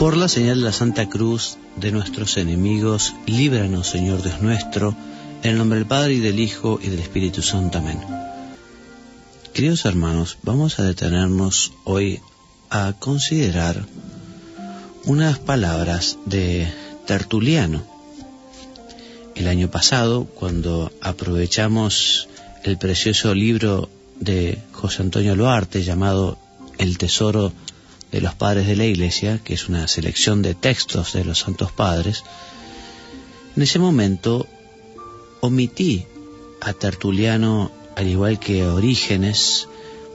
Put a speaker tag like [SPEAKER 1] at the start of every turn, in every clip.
[SPEAKER 1] Por la señal de la Santa Cruz de nuestros enemigos, líbranos, Señor Dios nuestro, en el nombre del Padre, y del Hijo, y del Espíritu Santo. Amén. Queridos hermanos, vamos a detenernos hoy a considerar unas palabras de Tertuliano. El año pasado, cuando aprovechamos el precioso libro de José Antonio Loarte llamado El Tesoro de los Padres de la Iglesia, que es una selección de textos de los Santos Padres, en ese momento omití a Tertuliano, al igual que a Orígenes,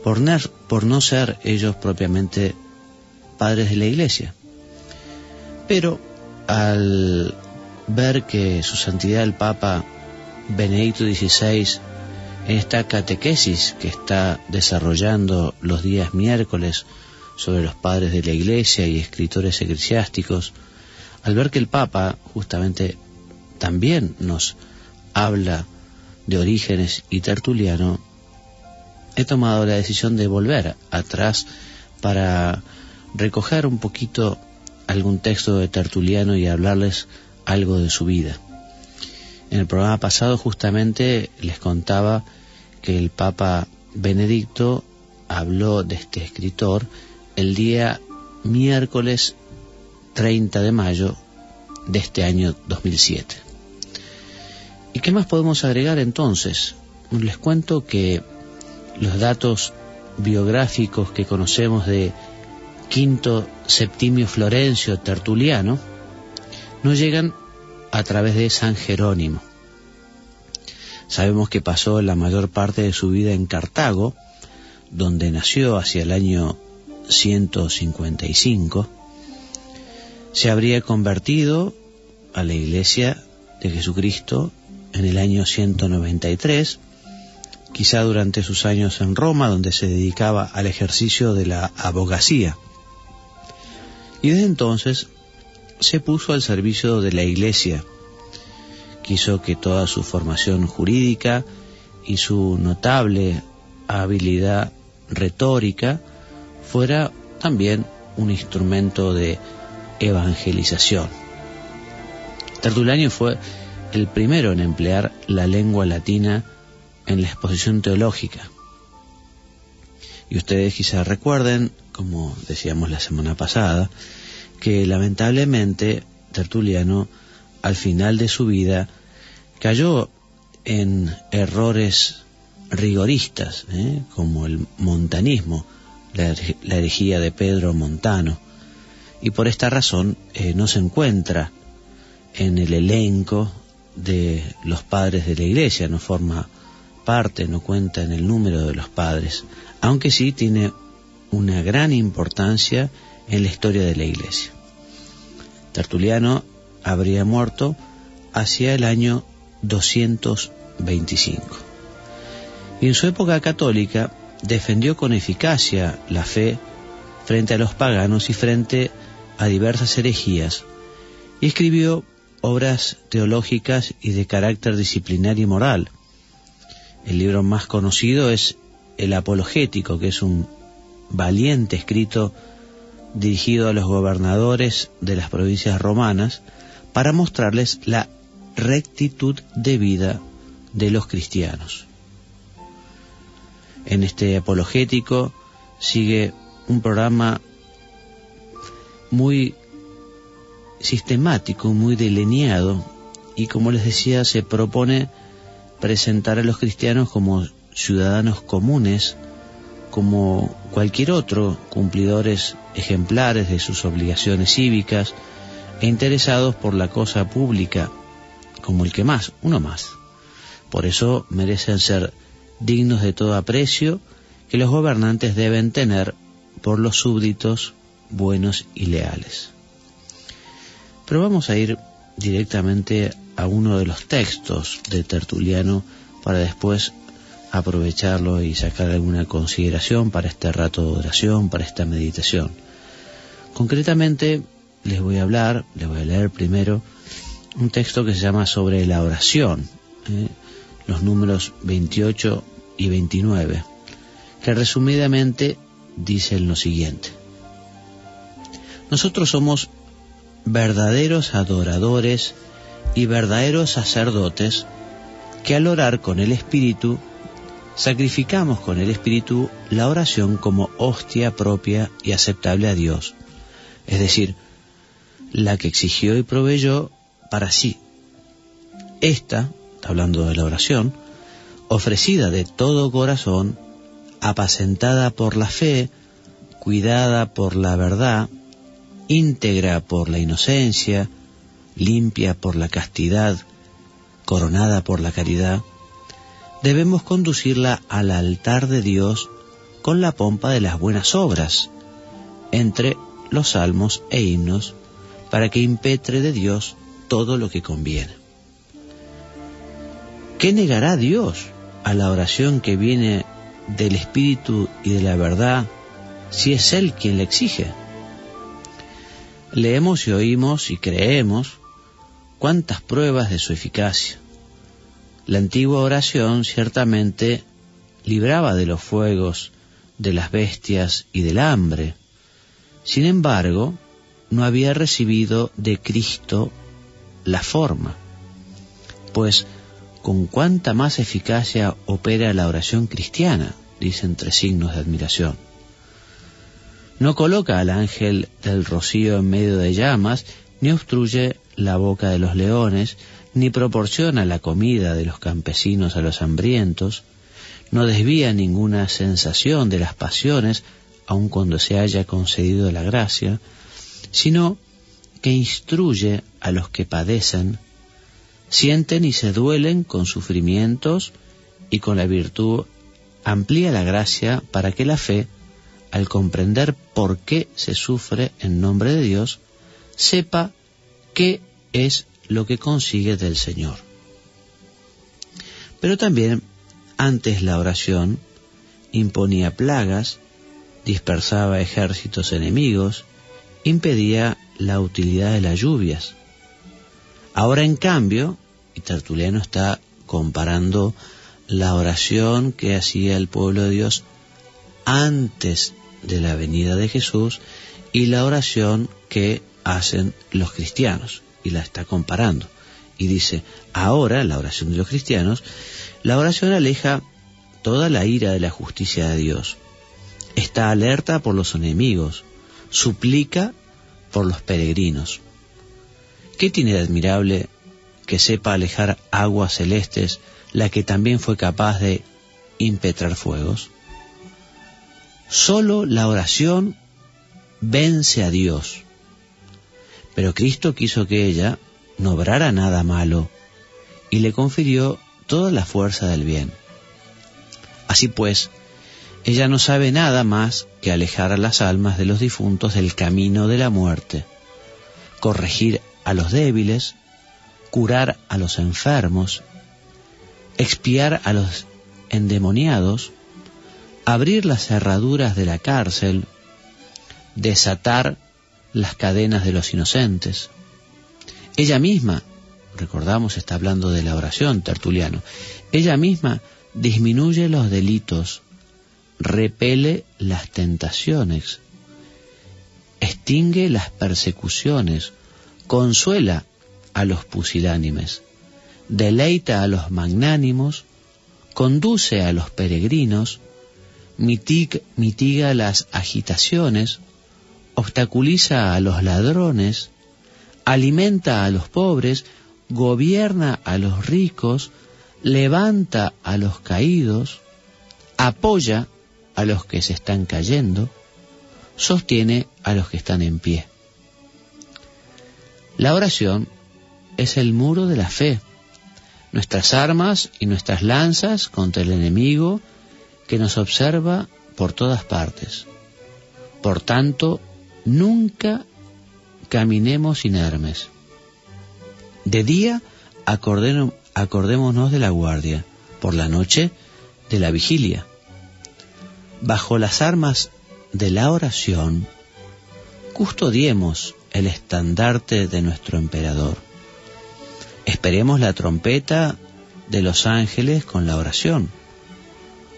[SPEAKER 1] por no ser ellos propiamente padres de la Iglesia. Pero al ver que su santidad el Papa Benedicto XVI, en esta catequesis que está desarrollando los días miércoles sobre los padres de la Iglesia y escritores eclesiásticos, al ver que el Papa justamente también nos habla de Orígenes y Tertuliano, he tomado la decisión de volver atrás para recoger un poquito algún texto de Tertuliano y hablarles algo de su vida. En el programa pasado justamente les contaba que el Papa Benedicto habló de este escritor el día miércoles 30 de mayo de este año 2007. ¿Y qué más podemos agregar entonces? Les cuento que los datos biográficos que conocemos de Quinto Septimio Florencio Tertuliano nos llegan a través de San Jerónimo. Sabemos que pasó la mayor parte de su vida en Cartago, donde nació hacia el año 155, se habría convertido a la Iglesia de Jesucristo en el año 193, quizá durante sus años en Roma, donde se dedicaba al ejercicio de la abogacía. Y desde entonces se puso al servicio de la Iglesia. Quiso que toda su formación jurídica y su notable habilidad retórica fuera también un instrumento de evangelización. Tertuliano fue el primero en emplear la lengua latina en la exposición teológica. Y ustedes quizás recuerden, como decíamos la semana pasada, que lamentablemente Tertuliano al final de su vida cayó en errores rigoristas, como el montanismo, la herejía de Pedro Montano, y por esta razón no se encuentra en el elenco de los padres de la Iglesia, no forma parte, no cuenta en el número de los padres, aunque sí tiene una gran importancia en la historia de la Iglesia. Tertuliano habría muerto hacia el año 225. Y en su época católica defendió con eficacia la fe frente a los paganos y frente a diversas herejías, y escribió obras teológicas y de carácter disciplinario y moral. El libro más conocido es el Apologético, que es un valiente escrito dirigido a los gobernadores de las provincias romanas para mostrarles la rectitud de vida de los cristianos. En este apologético sigue un programa muy sistemático, muy delineado, y como les decía, se propone presentar a los cristianos como ciudadanos comunes, como cualquier otro, cumplidores ejemplares de sus obligaciones cívicas e interesados por la cosa pública, como el que más, uno más. Por eso merecen ser dignos de todo aprecio que los gobernantes deben tener por los súbditos buenos y leales. Pero vamos a ir directamente a uno de los textos de Tertuliano para después aprovecharlo y sacar alguna consideración para este rato de oración, para esta meditación. Concretamente les voy a leer primero un texto que se llama Sobre la oración, los números 28 y 29, que resumidamente dicen lo siguiente: nosotros somos verdaderos adoradores y verdaderos sacerdotes que al orar con el Espíritu, sacrificamos con el Espíritu la oración como hostia propia y aceptable a Dios, es decir, la que exigió y proveyó para sí. Esta, hablando de la oración, ofrecida de todo corazón, apacentada por la fe, cuidada por la verdad, íntegra por la inocencia, limpia por la castidad, coronada por la caridad, debemos conducirla al altar de Dios con la pompa de las buenas obras, entre los salmos e himnos, para que impetre de Dios todo lo que conviene. ¿Qué negará Dios a la oración que viene del Espíritu y de la verdad, si es Él quien la exige? Leemos y oímos y creemos cuántas pruebas de su eficacia. La antigua oración ciertamente libraba de los fuegos, de las bestias y del hambre. Sin embargo, no había recibido de Cristo la forma, pues con cuánta más eficacia opera la oración cristiana, dice entre signos de admiración. No coloca al ángel del rocío en medio de llamas, ni obstruye la boca de los leones, ni proporciona la comida de los campesinos a los hambrientos, no desvía ninguna sensación de las pasiones, aun cuando se haya concedido la gracia, sino que instruye a los que padecen, sienten y se duelen con sufrimientos, y con la virtud amplía la gracia para que la fe, al comprender por qué se sufre en nombre de Dios, sepa qué es lo que consigue del Señor. Pero también, antes la oración, imponía plagas, dispersaba ejércitos enemigos, impedía la utilidad de las lluvias. Ahora, en cambio, y Tertuliano está comparando la oración que hacía el pueblo de Dios antes de la venida de Jesús y la oración que hacen los cristianos, y la está comparando. Y dice, ahora, la oración de los cristianos, la oración aleja toda la ira de la justicia de Dios, está alerta por los enemigos, suplica por los peregrinos. ¿Qué tiene de admirable que sepa alejar aguas celestes, la que también fue capaz de impetrar fuegos? Solo la oración vence a Dios, pero Cristo quiso que ella no obrara nada malo y le confirió toda la fuerza del bien. Así pues, ella no sabe nada más que alejar a las almas de los difuntos del camino de la muerte, corregir a los débiles, curar a los enfermos, expiar a los endemoniados, abrir las cerraduras de la cárcel, desatar las cadenas de los inocentes. Ella misma, recordamos, está hablando de la oración, Tertuliano, ella misma disminuye los delitos, repele las tentaciones, extingue las persecuciones, consuela a los pusilánimes, deleita a los magnánimos, conduce a los peregrinos, mitiga las agitaciones, obstaculiza a los ladrones, alimenta a los pobres, gobierna a los ricos, levanta a los caídos, apoya a los que se están cayendo, sostiene a los que están en pie. La oración es el muro de la fe, nuestras armas y nuestras lanzas contra el enemigo que nos observa por todas partes. Por tanto, nunca caminemos inermes. De día acordémonos de la guardia, por la noche de la vigilia. Bajo las armas de la oración, custodiemos el estandarte de nuestro emperador. Esperemos la trompeta de los ángeles con la oración.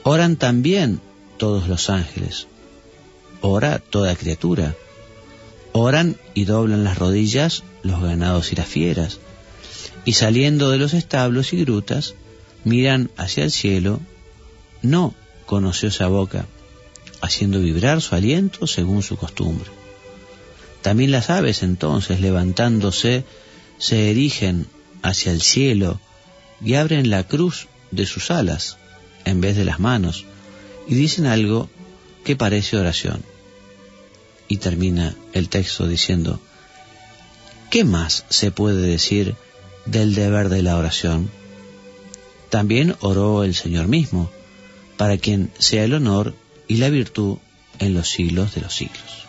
[SPEAKER 1] Oran también todos los ángeles. Ora toda criatura. Oran y doblan las rodillas los ganados y las fieras, y saliendo de los establos y grutas, miran hacia el cielo, no con ociosa boca, haciendo vibrar su aliento según su costumbre. También las aves entonces, levantándose, se erigen hacia el cielo y abren la cruz de sus alas en vez de las manos, y dicen algo que parece oración. Y termina el texto diciendo: ¿qué más se puede decir del deber de la oración? También oró el Señor mismo, para quien sea el honor y la virtud en los siglos de los siglos.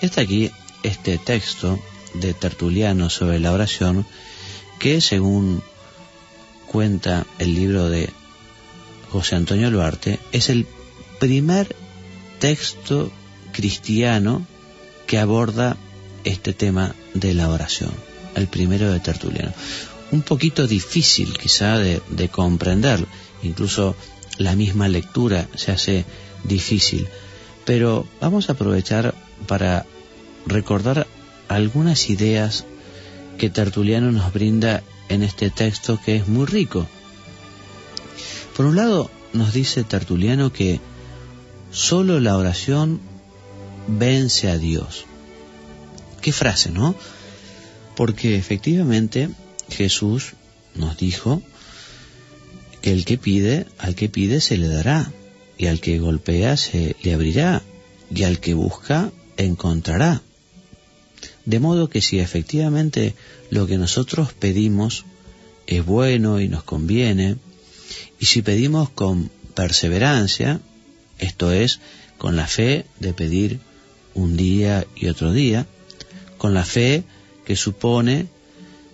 [SPEAKER 1] Y hasta aquí este texto de Tertuliano sobre la oración, que según cuenta el libro de José Antonio Luarte, es el primer texto cristiano que aborda este tema de la oración, el primero de Tertuliano. Un poquito difícil quizá de comprender, incluso la misma lectura se hace difícil, pero vamos a aprovechar para recordar algunas ideas que Tertuliano nos brinda en este texto, que es muy rico. Por un lado, nos dice Tertuliano que solo la oración vence a Dios. Qué frase, ¿no? Porque efectivamente Jesús nos dijo que al que pide se le dará, y al que golpea se le abrirá, y al que busca encontrará. De modo que si efectivamente lo que nosotros pedimos es bueno y nos conviene, y si pedimos con perseverancia, esto es, con la fe de pedir un día y otro día, con la fe que supone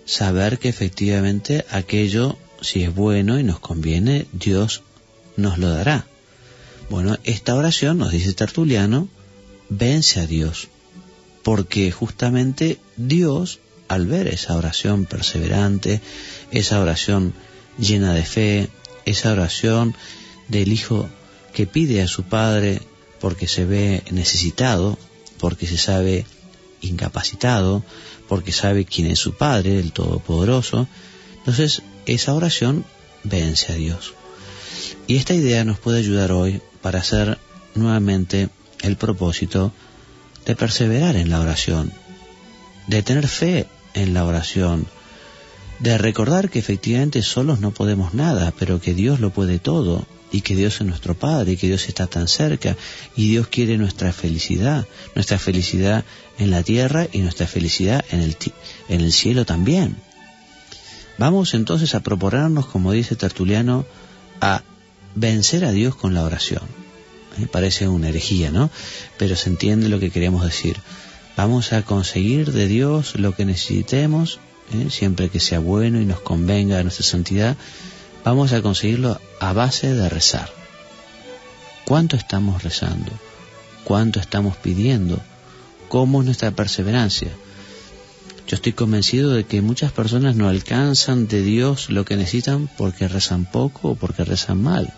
[SPEAKER 1] saber que efectivamente aquello, si es bueno y nos conviene, Dios nos lo dará. Bueno, esta oración, nos dice Tertuliano, vence a Dios, porque justamente Dios, al ver esa oración perseverante, esa oración llena de fe, esa oración del hijo que pide a su padre porque se ve necesitado, porque se sabe incapacitado, porque sabe quién es su padre, el Todopoderoso, entonces esa oración vence a Dios. Y esta idea nos puede ayudar hoy para hacer nuevamente el propósito de perseverar en la oración, de tener fe en la oración, de recordar que efectivamente solos no podemos nada, pero que Dios lo puede todo, y que Dios es nuestro Padre, y que Dios está tan cerca, y Dios quiere nuestra felicidad en la tierra y nuestra felicidad en el cielo también. Vamos entonces a proponernos, como dice Tertuliano, a vencer a Dios con la oración. Parece una herejía, ¿no? Pero se entiende lo que queremos decir. Vamos a conseguir de Dios lo que necesitemos, siempre que sea bueno y nos convenga a nuestra santidad. Vamos a conseguirlo a base de rezar. ¿Cuánto estamos rezando? ¿Cuánto estamos pidiendo? ¿Cómo es nuestra perseverancia? Yo estoy convencido de que muchas personas no alcanzan de Dios lo que necesitan porque rezan poco o porque rezan mal.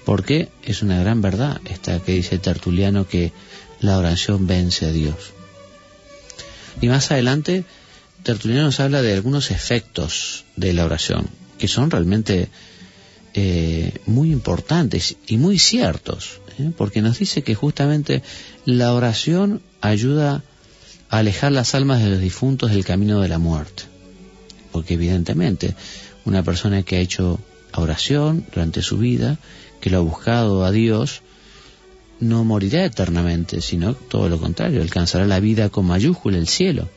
[SPEAKER 1] Porque es una gran verdad esta que dice Tertuliano, que la oración vence a Dios. Y más adelante Tertuliano nos habla de algunos efectos de la oración, que son realmente muy importantes y muy ciertos, porque nos dice que justamente la oración ayuda a alejar las almas de los difuntos del camino de la muerte, porque evidentemente una persona que ha hecho oración durante su vida, que lo ha buscado a Dios, no morirá eternamente, sino todo lo contrario, alcanzará la vida con mayúscula, el cielo.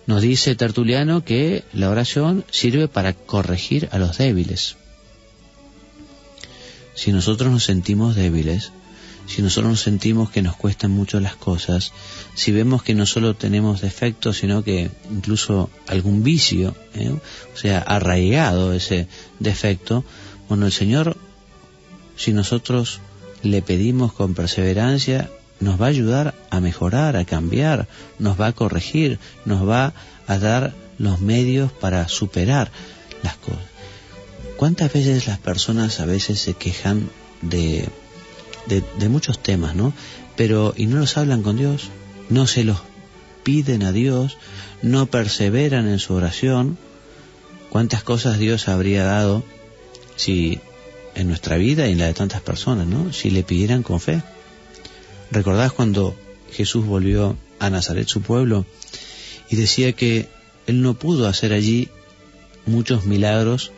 [SPEAKER 1] Nos dice Tertuliano que la oración sirve para corregir a los débiles. Si nosotros nos sentimos débiles, si nosotros nos sentimos que nos cuestan mucho las cosas, si vemos que no solo tenemos defectos, sino que incluso algún vicio, o sea, arraigado ese defecto, bueno, el Señor, si nosotros le pedimos con perseverancia, nos va a ayudar a mejorar, a cambiar, nos va a corregir, nos va a dar los medios para superar las cosas. ¿Cuántas veces las personas a veces se quejan de muchos temas, ¿no? Y no los hablan con Dios, no se los piden a Dios, no perseveran en su oración. ¿Cuántas cosas Dios habría dado si en nuestra vida y en la de tantas personas, ¿no?, si le pidieran con fe? ¿Recordás cuando Jesús volvió a Nazaret, su pueblo, y decía que Él no pudo hacer allí muchos milagros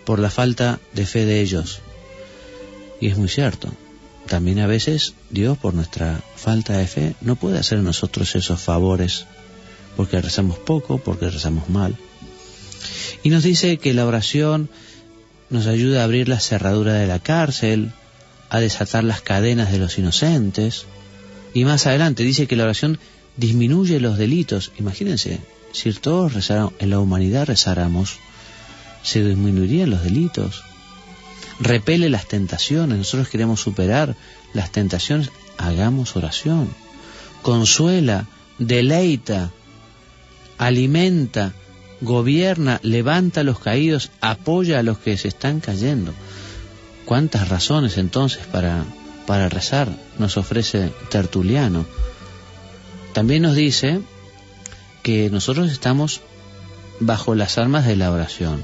[SPEAKER 1] por la falta de fe de ellos? Y es muy cierto. También a veces Dios, por nuestra falta de fe, no puede hacer a nosotros esos favores, porque rezamos poco, porque rezamos mal. Y nos dice que la oración nos ayuda a abrir la cerradura de la cárcel, a desatar las cadenas de los inocentes. Y más adelante dice que la oración disminuye los delitos. Imagínense, si todos en la humanidad rezáramos, se disminuirían los delitos. Repele las tentaciones. Nosotros queremos superar las tentaciones, hagamos oración. Consuela, deleita, alimenta, gobierna, levanta a los caídos, apoya a los que se están cayendo. ¿Cuántas razones entonces para rezar nos ofrece Tertuliano? También nos dice que nosotros estamos bajo las armas de la oración,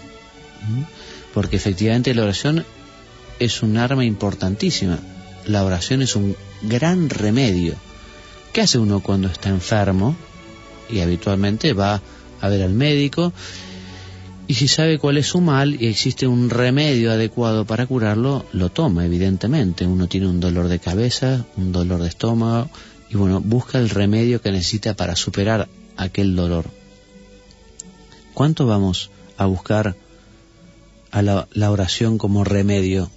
[SPEAKER 1] porque efectivamente la oración es un arma importantísima. La oración es un gran remedio. ¿Qué hace uno cuando está enfermo? Y habitualmente va a ver al médico, y si sabe cuál es su mal y existe un remedio adecuado para curarlo, lo toma, evidentemente. Uno tiene un dolor de cabeza, un dolor de estómago, y bueno, busca el remedio que necesita para superar aquel dolor. ¿Cuánto vamos a buscar a la oración como remedio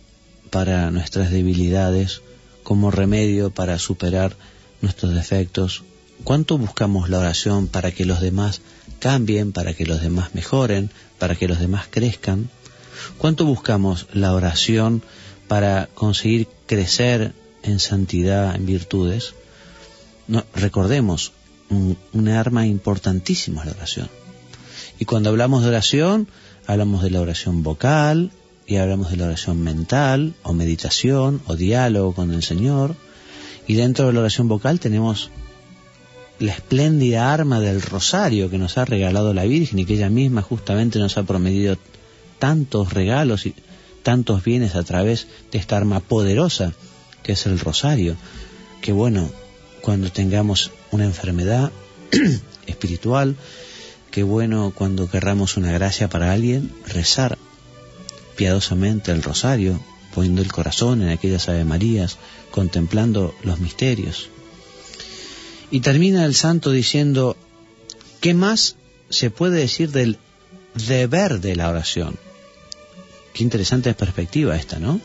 [SPEAKER 1] para nuestras debilidades, como remedio para superar nuestros defectos? ¿Cuánto buscamos la oración para que los demás cambien, para que los demás mejoren, para que los demás crezcan? ¿Cuánto buscamos la oración para conseguir crecer en santidad, en virtudes? No, recordemos, una arma importantísima es la oración. Y cuando hablamos de oración, hablamos de la oración vocal, y hablamos de la oración mental, o meditación, o diálogo con el Señor. Y dentro de la oración vocal tenemos la espléndida arma del rosario que nos ha regalado la Virgen, y que ella misma justamente nos ha prometido tantos regalos y tantos bienes a través de esta arma poderosa que es el rosario. Que bueno, cuando tengamos una enfermedad espiritual, qué bueno cuando querramos una gracia para alguien, rezar piadosamente el rosario, poniendo el corazón en aquellas Ave Marías, contemplando los misterios. Y termina el santo diciendo, ¿qué más se puede decir del deber de la oración? Qué interesante perspectiva esta, ¿no?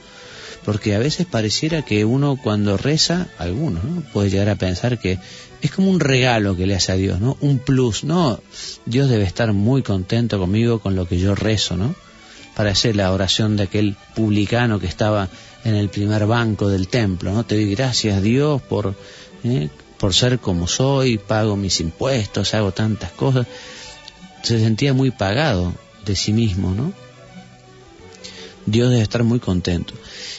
[SPEAKER 1] Porque a veces pareciera que uno cuando reza, algunos, ¿no?, puede llegar a pensar que es como un regalo que le hace a Dios, ¿no? Un plus, ¿no? Dios debe estar muy contento conmigo con lo que yo rezo, ¿no? Parece la oración de aquel publicano que estaba en el primer banco del templo, ¿no? Te doy gracias, Dios, por ser como soy, pago mis impuestos, hago tantas cosas. Se sentía muy pagado de sí mismo, ¿no? Dios debe estar muy contento.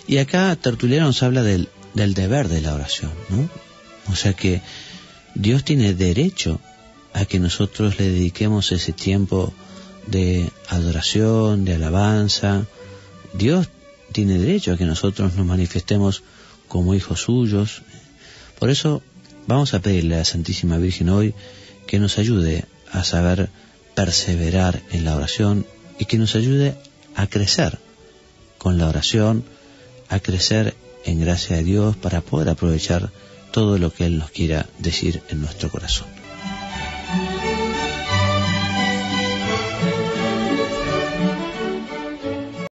[SPEAKER 1] Y acá Tertuliano nos habla del deber de la oración, ¿no? O sea que Dios tiene derecho a que nosotros le dediquemos ese tiempo de adoración, de alabanza. Dios tiene derecho a que nosotros nos manifestemos como hijos suyos. Por eso vamos a pedirle a la Santísima Virgen hoy que nos ayude a saber perseverar en la oración y que nos ayude a crecer con la oración, a crecer en gracia de Dios para poder aprovechar todo lo que Él nos quiera decir en nuestro corazón.